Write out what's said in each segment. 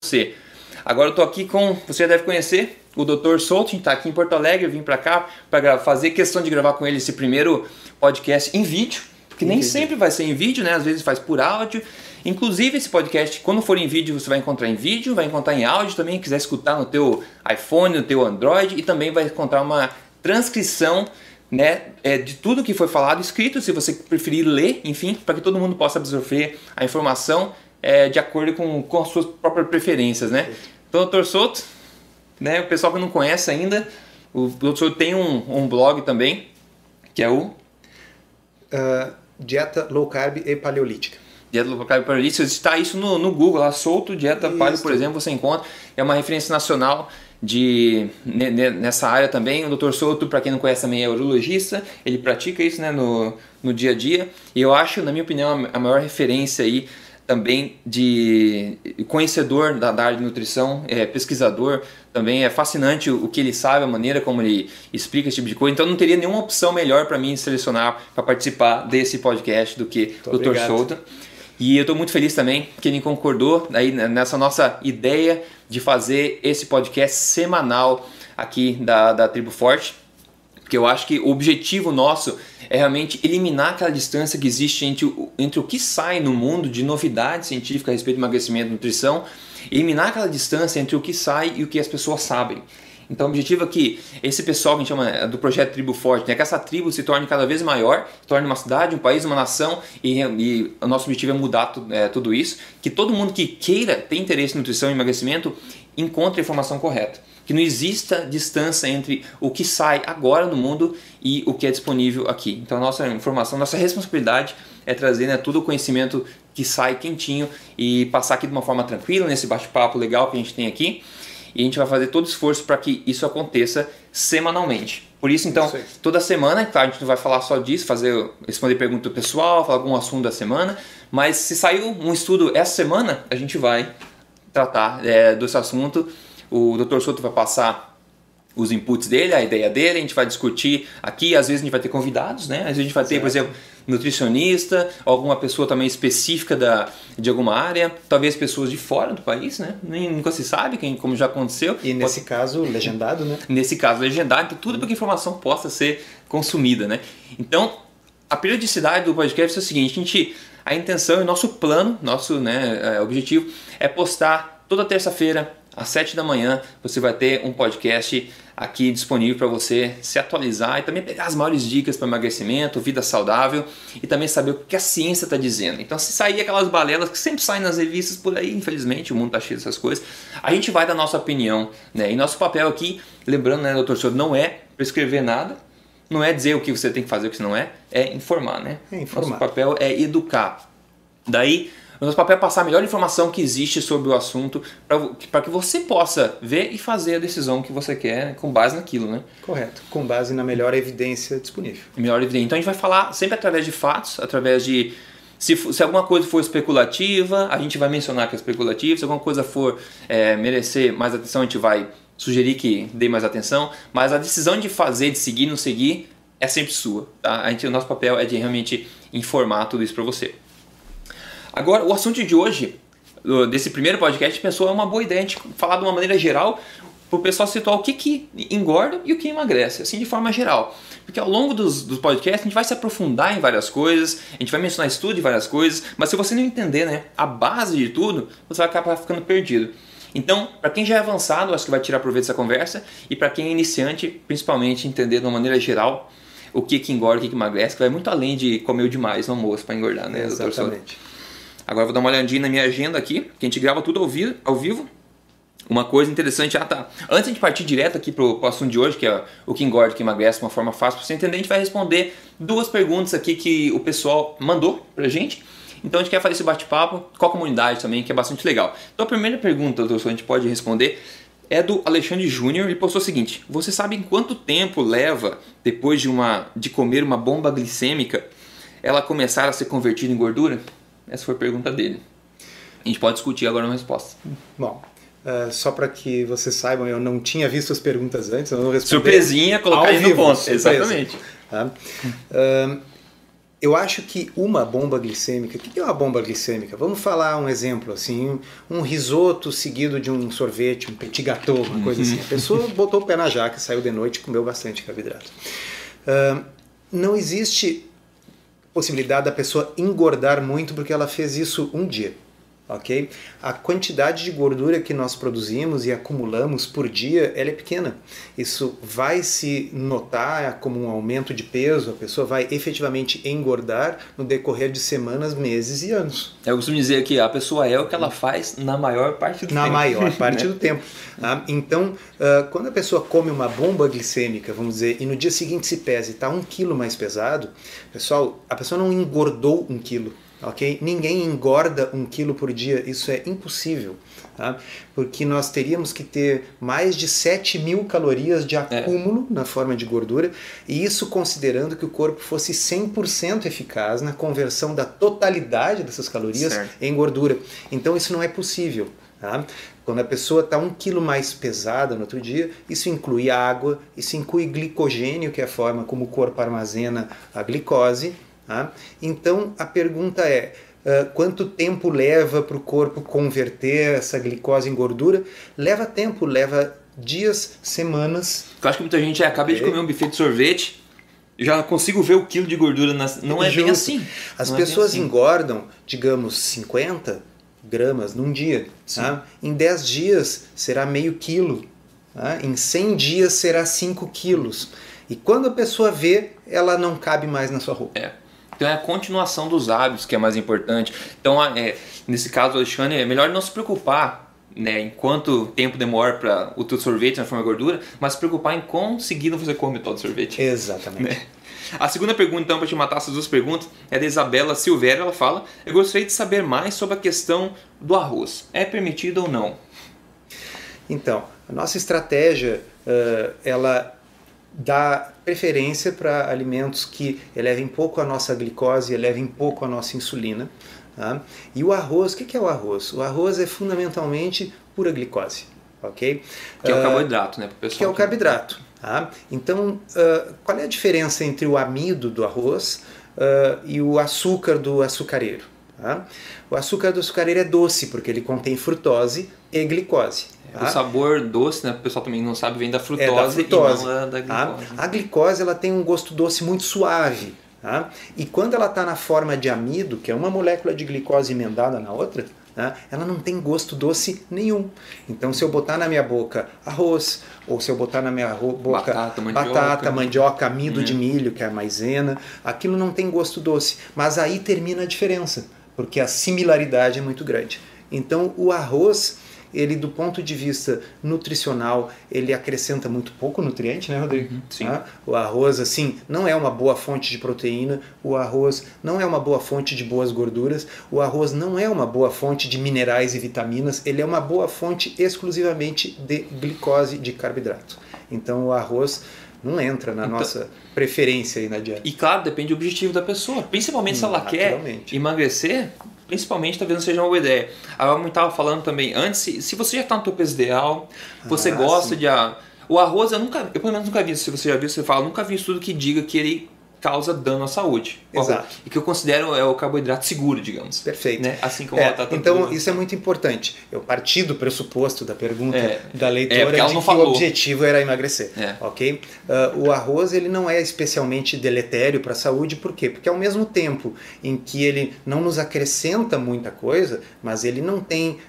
você. Agora eu tô aqui com, você já deve conhecer, o Dr. Souto, está aqui em Porto Alegre, eu vim para cá para fazer questão de gravar com ele esse primeiro podcast em vídeo, porque nem sempre vai ser em vídeo, né? Às vezes faz por áudio. Inclusive esse podcast, quando for em vídeo, você vai encontrar em vídeo, vai encontrar em áudio também, quiser escutar no teu iPhone, no teu Android, e também vai encontrar uma transcrição, né, de tudo que foi falado, escrito, se você preferir ler, enfim, para que todo mundo possa absorver a informação de acordo com as suas próprias preferências, né? Então, Dr. Souto, né, o pessoal que não conhece ainda, o Dr. Souto tem um blog também, que é o... Dieta Low Carb e Paleolítica. Dieta Low Carb e Paleolítica, está isso no Google, lá, Souto, Dieta Paleo, por exemplo, você encontra, é uma referência nacional nessa área também. O Dr. Souto, para quem não conhece, também é urologista, ele pratica isso, né, no dia a dia, e eu acho, na minha opinião, a maior referência aí também de conhecedor da área de nutrição, pesquisador, também é fascinante o que ele sabe, a maneira como ele explica esse tipo de coisa, então não teria nenhuma opção melhor para mim selecionar para participar desse podcast do que o Dr. Souto. E eu estou muito feliz também que ele concordou aí nessa nossa ideia de fazer esse podcast semanal aqui da Tribo Forte, porque eu acho que o objetivo nosso é realmente eliminar aquela distância que existe entre o que sai no mundo de novidades científicas a respeito de emagrecimento e nutrição, eliminar aquela distância entre o que sai e o que as pessoas sabem. Então o objetivo é que esse pessoal que a gente chama do projeto Tribo Forte, né, que essa tribo se torne cada vez maior, se torne uma cidade, um país, uma nação, e o nosso objetivo é mudar tudo isso, que todo mundo que queira ter interesse em nutrição e emagrecimento encontre a informação correta. Que não exista distância entre o que sai agora no mundo e o que é disponível aqui. Então a nossa informação, nossa responsabilidade é trazer, né, todo o conhecimento que sai quentinho e passar aqui de uma forma tranquila, nesse bate-papo legal que a gente tem aqui. E a gente vai fazer todo o esforço para que isso aconteça semanalmente. Por isso, então, toda semana, claro, a gente não vai falar só disso, responder pergunta pessoal, falar algum assunto da semana, mas se saiu um estudo essa semana, a gente vai tratar desse assunto. O Dr. Souto vai passar os inputs dele, a ideia dele, a gente vai discutir aqui, às vezes a gente vai ter convidados, né? Às vezes a gente vai ter, por exemplo, nutricionista, alguma pessoa também específica de alguma área, talvez pessoas de fora do país, né? Nunca se sabe, como já aconteceu. E nesse caso, legendado, né? Nesse caso, legendado, então tudo para que a informação possa ser consumida, né? Então, a periodicidade do podcast é o seguinte, a intenção e nosso plano, nosso objetivo é postar toda terça-feira, às 7 da manhã, você vai ter um podcast aqui disponível para você se atualizar e também pegar as maiores dicas para emagrecimento, vida saudável e também saber o que a ciência está dizendo. Então, se sair aquelas balelas que sempre saem nas revistas por aí, infelizmente, o mundo está cheio dessas coisas, a gente vai dar nossa opinião, né? E nosso papel aqui, lembrando, né, Dr. Souto, não é prescrever nada, não é dizer o que você tem que fazer, o que não é informar, né? Informar. Nosso papel é educar. Daí, o nosso papel é passar a melhor informação que existe sobre o assunto para que você possa ver e fazer a decisão que você quer com base naquilo, né? Correto, com base na melhor evidência disponível. Melhor evidência. Então a gente vai falar sempre através de fatos, através de... Se alguma coisa for especulativa, a gente vai mencionar que é especulativa. Se alguma coisa for merecer mais atenção, a gente vai sugerir que dê mais atenção. Mas a decisão de fazer, de seguir, não seguir, é sempre sua. Tá? O nosso papel é de realmente informar tudo isso para você. Agora, o assunto de hoje, desse primeiro podcast, a gente pensou, é uma boa ideia a gente falar de uma maneira geral, para o pessoal situar o que engorda e o que emagrece, assim de forma geral. Porque ao longo dos podcasts a gente vai se aprofundar em várias coisas, a gente vai mencionar estudo de várias coisas, mas se você não entender, né, a base de tudo, você vai acabar ficando perdido. Então, para quem já é avançado, acho que vai tirar proveito dessa conversa, e para quem é iniciante, principalmente entender de uma maneira geral o que engorda, o que emagrece, que vai muito além de comer demais no almoço para engordar, né, doutor Souto? Exatamente. Agora eu vou dar uma olhadinha na minha agenda aqui, que a gente grava tudo ao vivo. Uma coisa interessante, antes de partir direto aqui pro assunto de hoje, que é o que engorda, o que emagrece, uma forma fácil para você entender, a gente vai responder duas perguntas aqui que o pessoal mandou pra gente. Então a gente quer fazer esse bate-papo com a comunidade também, que é bastante legal. Então a primeira pergunta, doutor, a gente pode responder, é do Alexandre Júnior. Ele postou o seguinte: você sabe em quanto tempo leva, depois de comer uma bomba glicêmica, ela começar a ser convertida em gordura? Essa foi a pergunta dele. A gente pode discutir agora uma resposta. Bom, só para que vocês saibam, eu não tinha visto as perguntas antes, eu não respondi. Surpresinha, colocar aí no ponto. Exatamente. Tá? Eu acho que uma bomba glicêmica... O que é uma bomba glicêmica? Vamos falar um exemplo, assim, um risoto seguido de um sorvete, um petit gâteau, uma coisa assim. A pessoa botou o pé na jaca, saiu de noite e comeu bastante carboidrato. Não existe possibilidade da pessoa engordar muito porque ela fez isso um dia. Ok? A quantidade de gordura que nós produzimos e acumulamos por dia, ela é pequena. Isso vai se notar como um aumento de peso, a pessoa vai efetivamente engordar no decorrer de semanas, meses e anos. Eu costumo dizer que a pessoa é o que ela faz na maior parte do tempo. Na maior parte do tempo. Tá? Então, quando a pessoa come uma bomba glicêmica, vamos dizer, e no dia seguinte se pesa e está 1 quilo mais pesado, pessoal, a pessoa não engordou 1 quilo. Okay? Ninguém engorda 1 quilo por dia, isso é impossível, tá? Porque nós teríamos que ter mais de 7.000 calorias de acúmulo na forma de gordura, e isso considerando que o corpo fosse 100% eficaz na conversão da totalidade dessas calorias em gordura. Então isso não é possível. Tá? Quando a pessoa está 1 quilo mais pesada no outro dia, isso inclui água, isso inclui glicogênio, que é a forma como o corpo armazena a glicose. Tá? Então a pergunta é, quanto tempo leva para o corpo converter essa glicose em gordura? Leva tempo, leva dias, semanas. Eu acho que muita gente acaba de comer um buffet de sorvete, já consigo ver o quilo de gordura, não é bem assim. As pessoas engordam, digamos, 50 gramas num dia. Tá? Em 10 dias será meio quilo, tá? Em 100 dias será 5 quilos. E quando a pessoa vê, ela não cabe mais na sua roupa. Então é a continuação dos hábitos que é mais importante. Então, nesse caso, Alexandre, é melhor não se preocupar, né, em quanto tempo demora para o teu sorvete na forma de gordura, mas se preocupar em quão seguido você come todo o sorvete. Exatamente. Né? A segunda pergunta, então, para te matar essas duas perguntas, é da Isabela Silveira. Ela fala: eu gostaria de saber mais sobre a questão do arroz. É permitido ou não? Então, a nossa estratégia, ela dá preferência para alimentos que elevem pouco a nossa glicose, elevem pouco a nossa insulina. Tá? E o arroz, o que é o arroz? O arroz é fundamentalmente pura glicose. Okay? Que é o carboidrato, né? Pro pessoal que é o carboidrato. Tá? Então, qual é a diferença entre o amido do arroz e o açúcar do açucareiro? Tá? O açúcar do açucareiro é doce, porque ele contém frutose e glicose. O sabor doce, né? O pessoal também não sabe, vem da frutose, e não da glicose. A glicose ela tem um gosto doce muito suave. Tá? E quando ela está na forma de amido, que é uma molécula de glicose emendada na outra, tá? Ela não tem gosto doce nenhum. Então, se eu botar na minha boca arroz, ou se eu botar na minha boca batata, mandioca, amido de milho, que é a maisena, aquilo não tem gosto doce. Mas aí termina a diferença, porque a similaridade é muito grande. Então, o arroz, ele do ponto de vista nutricional, ele acrescenta muito pouco nutriente, né, Rodrigo? Sim. O arroz, assim, não é uma boa fonte de proteína, o arroz não é uma boa fonte de boas gorduras, o arroz não é uma boa fonte de minerais e vitaminas, ele é uma boa fonte exclusivamente de glicose, de carboidrato. Então o arroz não entra na nossa preferência aí na dieta. E claro, depende do objetivo da pessoa, principalmente se ela quer emagrecer. Principalmente, talvez não seja uma boa ideia. A Mãe estava falando também antes, se você já está no teu peso ideal, você gosta de... O arroz, eu pelo menos nunca vi, se você já viu, você fala, nunca vi estudo que diga que ele causa dano à saúde. Exato. E que eu considero o carboidrato seguro, digamos. Perfeito. Né? Assim como a batata. Então, isso é muito importante. Eu parti do pressuposto da pergunta da leitora de que falou. O objetivo era emagrecer. Ok? O arroz ele não é especialmente deletério para a saúde, por quê? Porque ao mesmo tempo em que ele não nos acrescenta muita coisa, mas ele não tem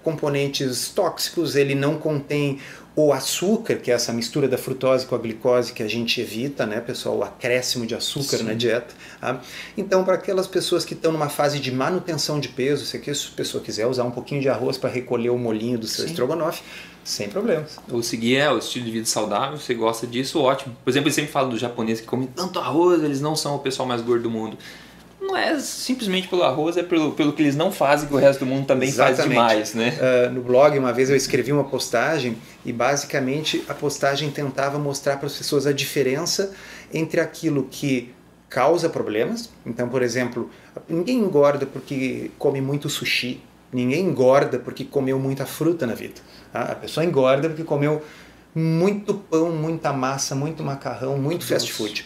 componentes tóxicos, ele não contém o açúcar, que é essa mistura da frutose com a glicose que a gente evita, né, pessoal? O acréscimo de açúcar na dieta. Tá? Então, para aquelas pessoas que estão numa fase de manutenção de peso, se a pessoa quiser usar um pouquinho de arroz para recolher o molinho do seu estrogonofe, sem problemas. Ou seguir o estilo de vida saudável, você gosta disso, ótimo. Por exemplo, eles sempre falam dos japoneses que comem tanto arroz, eles não são o pessoal mais gordo do mundo. Não é simplesmente pelo arroz, é pelo que eles não fazem, que o resto do mundo também faz demais, né? No blog, uma vez eu escrevi uma postagem e basicamente a postagem tentava mostrar para as pessoas a diferença entre aquilo que causa problemas. Então, por exemplo, ninguém engorda porque come muito sushi, ninguém engorda porque comeu muita fruta na vida. Tá? A pessoa engorda porque comeu muito pão, muita massa, muito macarrão, muito fast food,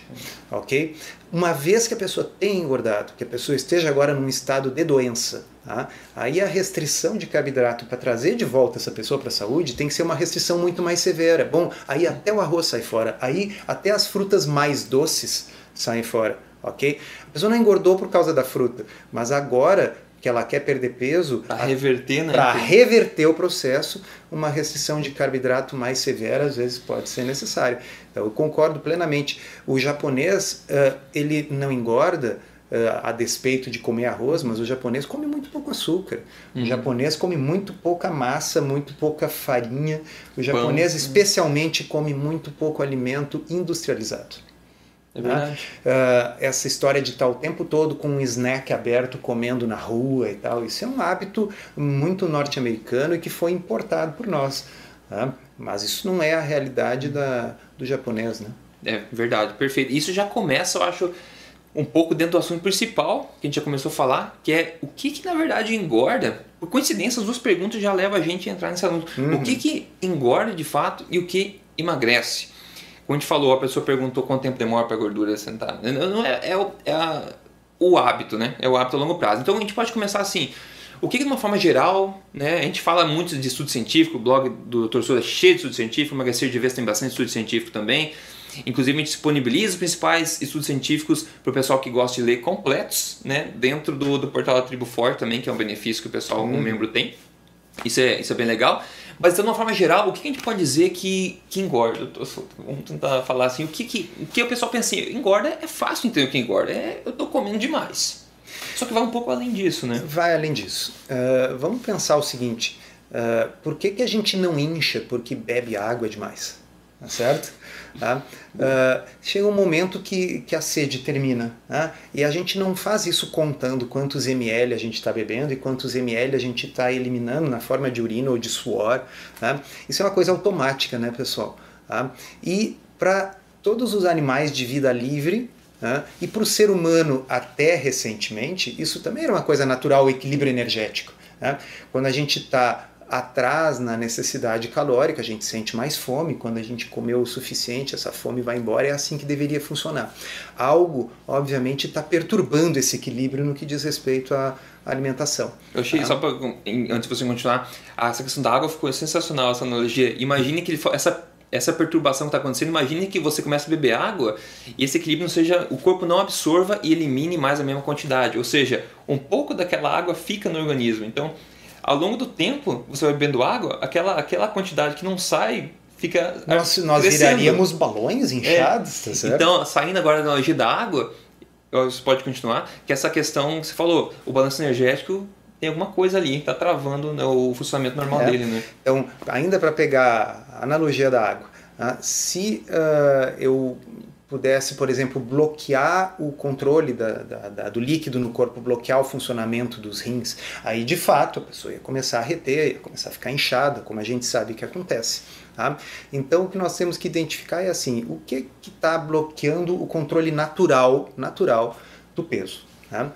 ok? Uma vez que a pessoa tenha engordado, que a pessoa esteja agora num estado de doença, tá? Aí a restrição de carboidrato para trazer de volta essa pessoa para a saúde tem que ser uma restrição muito mais severa. Bom, aí até o arroz sai fora, aí até as frutas mais doces saem fora, ok? A pessoa não engordou por causa da fruta, mas agora que ela quer perder peso, para reverter, né? Para reverter o processo, uma restrição de carboidrato mais severa às vezes pode ser necessária. Então, eu concordo plenamente. O japonês, ele não engorda a despeito de comer arroz, mas o japonês come muito pouco açúcar. O japonês come muito pouca massa, muito pouca farinha. O japonês, especialmente, come muito pouco alimento industrializado. É verdade. Essa história de estar o tempo todo com um snack aberto comendo na rua e tal, isso é um hábito muito norte-americano e que foi importado por nós. Tá? Mas isso não é a realidade do japonês, né? É verdade, perfeito. Isso já começa, eu acho, um pouco dentro do assunto principal que a gente já começou a falar, que é o que na verdade engorda. Por coincidência, as duas perguntas já levam a gente a entrar nesse assunto. O que engorda de fato e o que emagrece? Como a gente falou, a pessoa perguntou quanto tempo demora para a gordura sentar. Não o hábito, né? É o hábito a longo prazo. Então a gente pode começar assim. O que de uma forma geral, né? A gente fala muito de estudo científico, o blog do Dr. Souza é cheio de estudo científico, o Emagrecer de Vez tem bastante estudo científico também. Inclusive a gente disponibiliza os principais estudos científicos para o pessoal que gosta de ler completos, né? Dentro do portal da Tribo Forte também, que é um benefício que o pessoal, um membro tem. Isso é bem legal. Mas então, de uma forma geral, o que a gente pode dizer que engorda? Vamos tentar falar assim, o que o pessoal pensa assim, engorda, é fácil entender o que engorda, eu estou comendo demais. Só que vai um pouco além disso, né? Vai além disso. Vamos pensar o seguinte, por que a gente não incha porque bebe água demais? Tá certo? Tá? Chega um momento que a sede termina, tá? E a gente não faz isso contando quantos ml a gente está bebendo e quantos ml a gente está eliminando na forma de urina ou de suor, tá? Isso é uma coisa automática, né, pessoal? Tá? E para todos os animais de vida livre, tá? E para o ser humano até recentemente, isso também era uma coisa natural, o equilíbrio energético, tá? Quando a gente está atrás na necessidade calórica, a gente sente mais fome. Quando a gente comeu o suficiente, essa fome vai embora. É assim que deveria funcionar. Algo, obviamente, está perturbando esse equilíbrio no que diz respeito à alimentação. Eu achei, só para antes de você continuar, essa questão da água ficou sensacional, essa analogia. Imagine que essa perturbação que está acontecendo, imagine que você começa a beber água e esse equilíbrio não seja, o corpo não absorva e elimine mais a mesma quantidade. Ou seja, um pouco daquela água fica no organismo. Então, ao longo do tempo, você vai bebendo água, aquela quantidade que não sai fica nós viraríamos balões inchados, tá certo? Então, saindo agora da analogia da água, você pode continuar, que essa questão que você falou, o balanço energético tem alguma coisa ali, está travando, né, o funcionamento normal dele. Né? Então, ainda para pegar a analogia da água, se eu pudesse, por exemplo, bloquear o controle do líquido no corpo, bloquear o funcionamento dos rins, aí de fato a pessoa ia começar a reter, ia começar a ficar inchada, como a gente sabe que acontece. Tá? Então o que nós temos que identificar é assim, o que está bloqueando o controle natural do peso. Tá?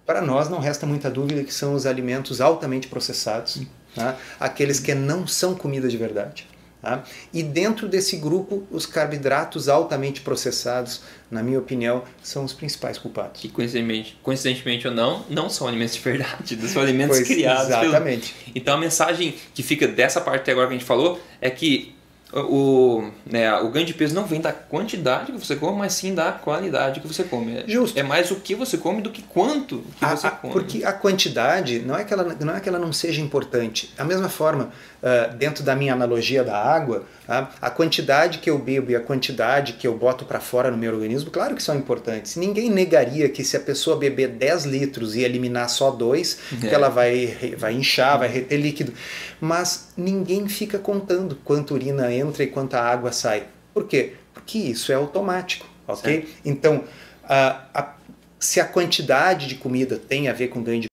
Para nós não resta muita dúvida que são os alimentos altamente processados, tá? Aqueles que não são comida de verdade. Tá? E dentro desse grupo, os carboidratos altamente processados, na minha opinião, são os principais culpados. Que coincidentemente ou não são alimentos de verdade, são alimentos criados. Exatamente. Então a mensagem que fica dessa parte até agora que a gente falou é que o ganho de peso não vem da quantidade que você come, mas sim da qualidade que você come. Justo. É mais o que você come do que quanto que você come. Porque a quantidade não é que ela não seja importante. Da mesma forma, dentro da minha analogia da água, a quantidade que eu bebo e a quantidade que eu boto para fora no meu organismo, claro que são importantes. Ninguém negaria que se a pessoa beber 10 litros e eliminar só 2, que ela vai inchar, vai reter líquido. Mas ninguém fica contando quanta urina entra e quanta água sai. Por quê? Porque isso é automático, ok? Certo. Então, se a quantidade de comida tem a ver com ganho de